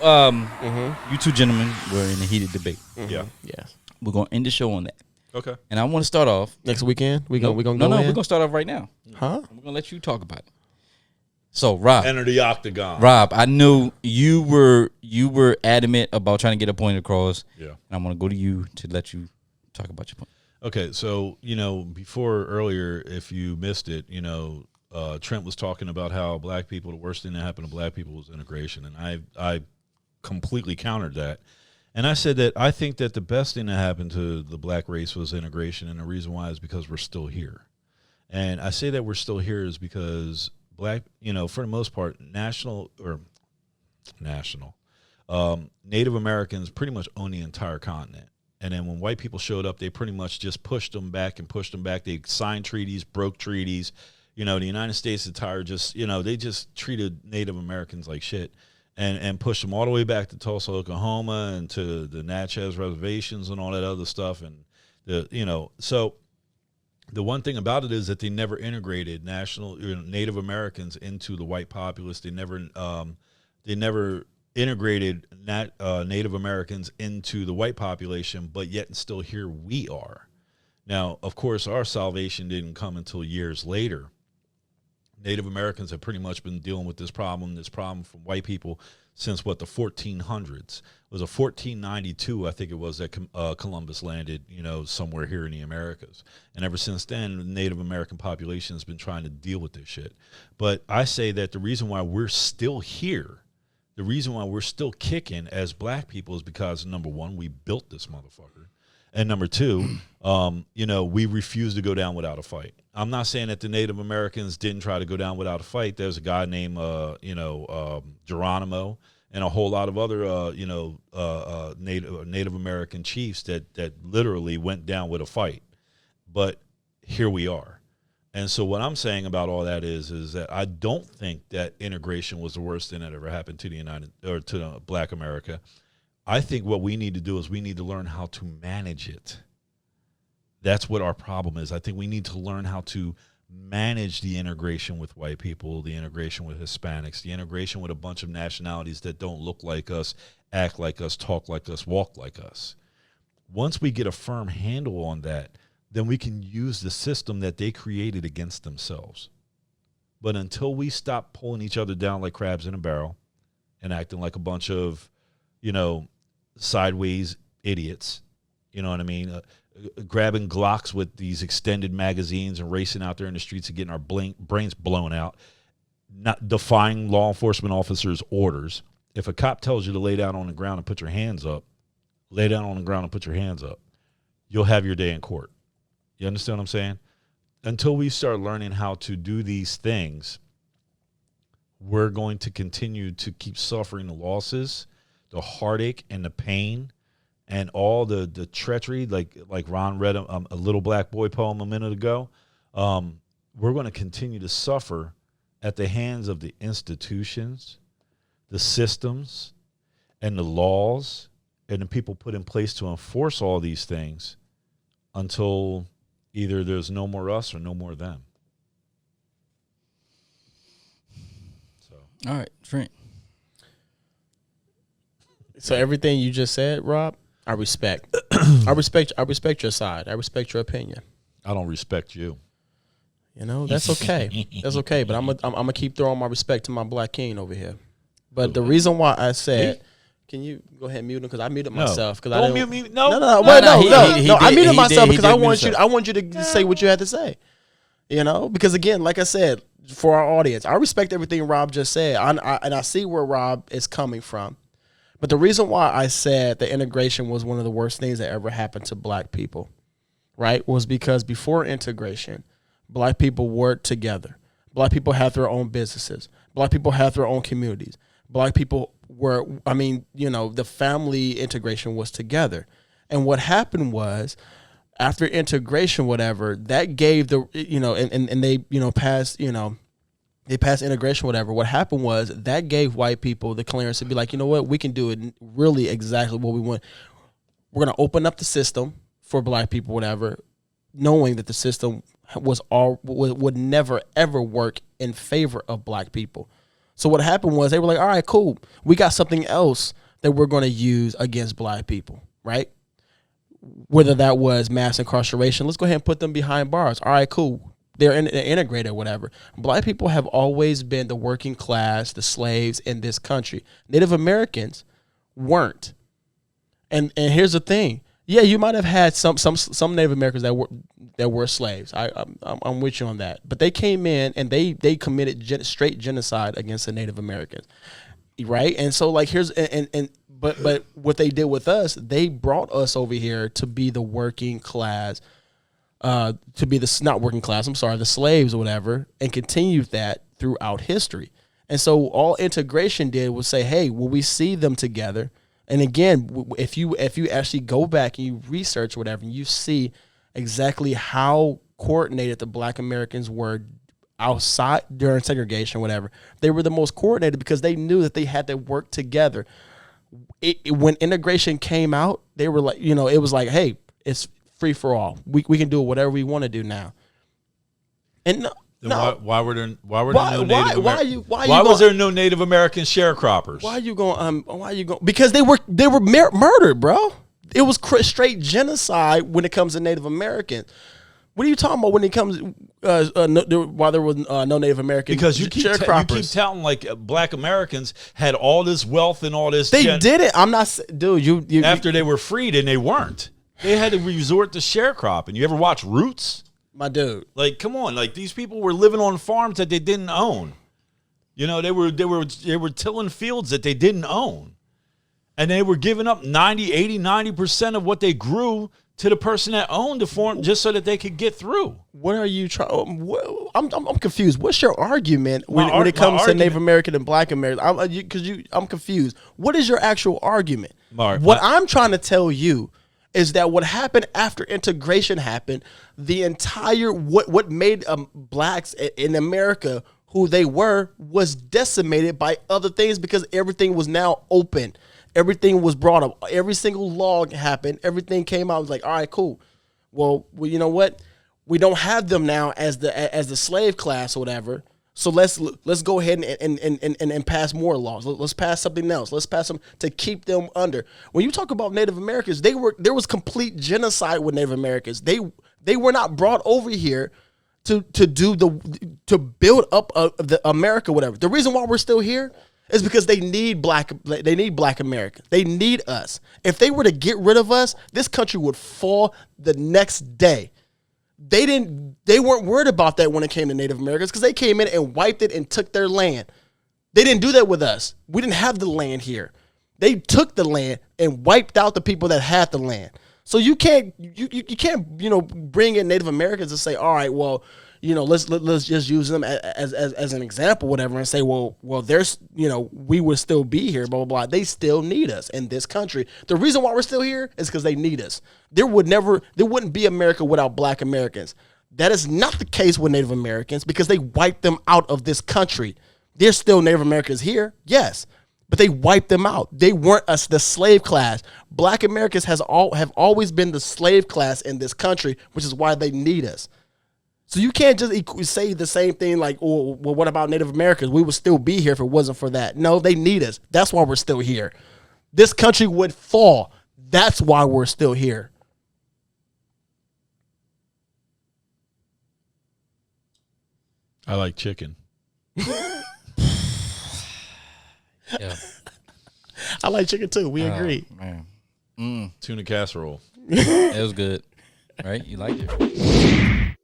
you two gentlemen were in a heated debate. Yeah. Yes. We're gonna end the show on that. Okay. And I want to start off Next weekend, we're gonna No, go we're in? gonna start off right now. Huh? We're gonna let you talk about it. So, Rob, Enter the octagon. I knew you were adamant about trying to get a point across. Yeah. And I'm gonna go to you to let you talk about your point. Okay, so, before earlier, if you missed it, Trent was talking about how black people, the worst thing that happened to black people was integration. And I completely countered that. And I said that I think that the best thing that happened to the black race was integration. And the reason why is because we're still here. And I say that we're still here is because black, for the most part, Native Americans pretty much own the entire continent. And then when white people showed up, they pretty much just pushed them back. They signed treaties, broke treaties. The United States entire they just treated Native Americans like shit and pushed them all the way back to Tulsa, Oklahoma, and to the Natchez reservations and all that other stuff. And so the one thing about it is that they never integrated Native Americans into the white populace. They never integrated Native Americans into the white population, but yet and still here we are. Now, of course, our salvation didn't come until years later. Native Americans have pretty much been dealing with this problem from white people since the 1400s. It was a 1492, I think it was, that Columbus landed, somewhere here in the Americas. And ever since then, the Native American population has been trying to deal with this shit. But I say that the reason why we're still here, the reason why we're still kicking as black people is because, number one, we built this motherfucker. And number two, we refuse to go down without a fight. I'm not saying that the Native Americans didn't try to go down without a fight. There's a guy named, Geronimo and a whole lot of other, Native American chiefs that literally went down with a fight. But here we are. And so what I'm saying about all that is that I don't think that integration was the worst thing that ever happened to to Black America. I think what we need to do is we need to learn how to manage it. That's what our problem is. I think we need to learn how to manage the integration with white people, the integration with Hispanics, the integration with a bunch of nationalities that don't look like us, act like us, talk like us, walk like us. Once we get a firm handle on that, then we can use the system that they created against themselves. But until we stop pulling each other down like crabs in a barrel and acting like a bunch of, sideways idiots, you know what I mean? Grabbing Glocks with these extended magazines and racing out there in the streets and getting our brains blown out, not defying law enforcement officers' orders. If a cop tells you to lay down on the ground and put your hands up, lay down on the ground and put your hands up. You'll have your day in court. You understand what I'm saying? Until we start learning how to do these things, we're going to continue to keep suffering the losses, the heartache and the pain, and all the treachery, like Ron read a Little Black Boy poem a minute ago. We're going to continue to suffer at the hands of the institutions, the systems, and the laws, and the people put in place to enforce all these things until either there's no more us or no more them. So, all right, Trent. So everything you just said, Rob, I respect. I respect your side. I respect your opinion. I don't respect you. That's okay. That's okay. But I'm gonna keep throwing my respect to my black king over here. But the reason why I said, can you go ahead and mute him because I muted myself because I didn't mute me. No. I muted myself because I want you to say what you had to say. Because again, like I said, for our audience, I respect everything Rob just said. And I see where Rob is coming from. But the reason why I said that integration was one of the worst things that ever happened to black people, right, was because before integration, black people worked together. Black people had their own businesses. Black people had their own communities. Black people were, the family integration was together. And what happened was, after integration, whatever, that gave the, and they, passed, they passed integration, whatever. What happened was that gave white people the clearance to be like, you know what, we can do it really exactly what we want. We're going to open up the system for black people, whatever, knowing that the system would never, ever work in favor of black people. So what happened was they were like, all right, cool. We got something else that we're going to use against black people, right? Whether that was mass incarceration, let's go ahead and put them behind bars. All right, cool. They're integrated, whatever. Black people have always been the working class, the slaves in this country. Native Americans weren't. And here's the thing. Yeah, you might have had some Native Americans that were slaves. I'm with you on that. But they came in and they committed straight genocide against the Native Americans, right? And so like but what they did with us, they brought us over here to be the working class, to be the not working class. I'm sorry, the slaves or whatever, and continued that throughout history. And so all integration did was say, hey, will we see them together? And again, if you actually go back and you research whatever, and you see exactly how coordinated the black Americans were outside during segregation, whatever, they were the most coordinated because they knew that they had to work together. When integration came out, they were like, it was like, hey, it's free for all. We can do whatever we want to do now. And why was there no Native American sharecroppers? Why are you going? Because they were murdered, bro. It was straight genocide when it comes to Native Americans. What are you talking about when it comes while there was no Native American? Because you keep telling like black Americans had all this wealth and all this. They did it. I'm not, dude. You after they were freed and they weren't. They had to resort to sharecropping. You ever watch Roots? My dude, like, come on, like these people were living on farms that they didn't own. They were tilling fields that they didn't own, and they were giving up 90% of what they grew to the person that owned the farm just so that they could get through. What are you trying? I'm confused. What's your argument when it comes to Native American and Black Americans? I'm confused. What is your actual argument? What I'm trying to tell you is that what happened after integration happened, the entire what made blacks in America who they were was decimated by other things because everything was now open. Everything was brought up. Every single log happened. Everything came out. It was like, all right, cool. Well, you know what? We don't have them now as the slave class or whatever. So let's go ahead and pass more laws. Let's pass something else. Let's pass them to keep them under. When you talk about Native Americans, there was complete genocide with Native Americans. They were not brought over here to build up the America, whatever. The reason why we're still here is because they need black Americans. They need us. If they were to get rid of us, this country would fall the next day. They weren't worried about that when it came to Native Americans because they came in and wiped it and took their land. They didn't do that with us. We didn't have the land here. They took the land and wiped out the people that had the land. So you can't bring in Native Americans and say, all right, well, let's just use them as an example, whatever, and say, well, there's, we would still be here, blah, blah, blah. They still need us in this country. The reason why we're still here is because they need us. There wouldn't be America without black Americans. That is not the case with Native Americans because they wiped them out of this country. There's still Native Americans here, yes, but they wiped them out. They weren't us, the slave class. Black Americans have always been the slave class in this country, which is why they need us. So you can't just say the same thing like, oh, well, what about Native Americans? We would still be here if it wasn't for that. No, they need us. That's why we're still here. This country would fall. That's why we're still here. I like chicken. Yeah. I like chicken too. We agree. Man. Tuna casserole. It was good. Right? You liked it?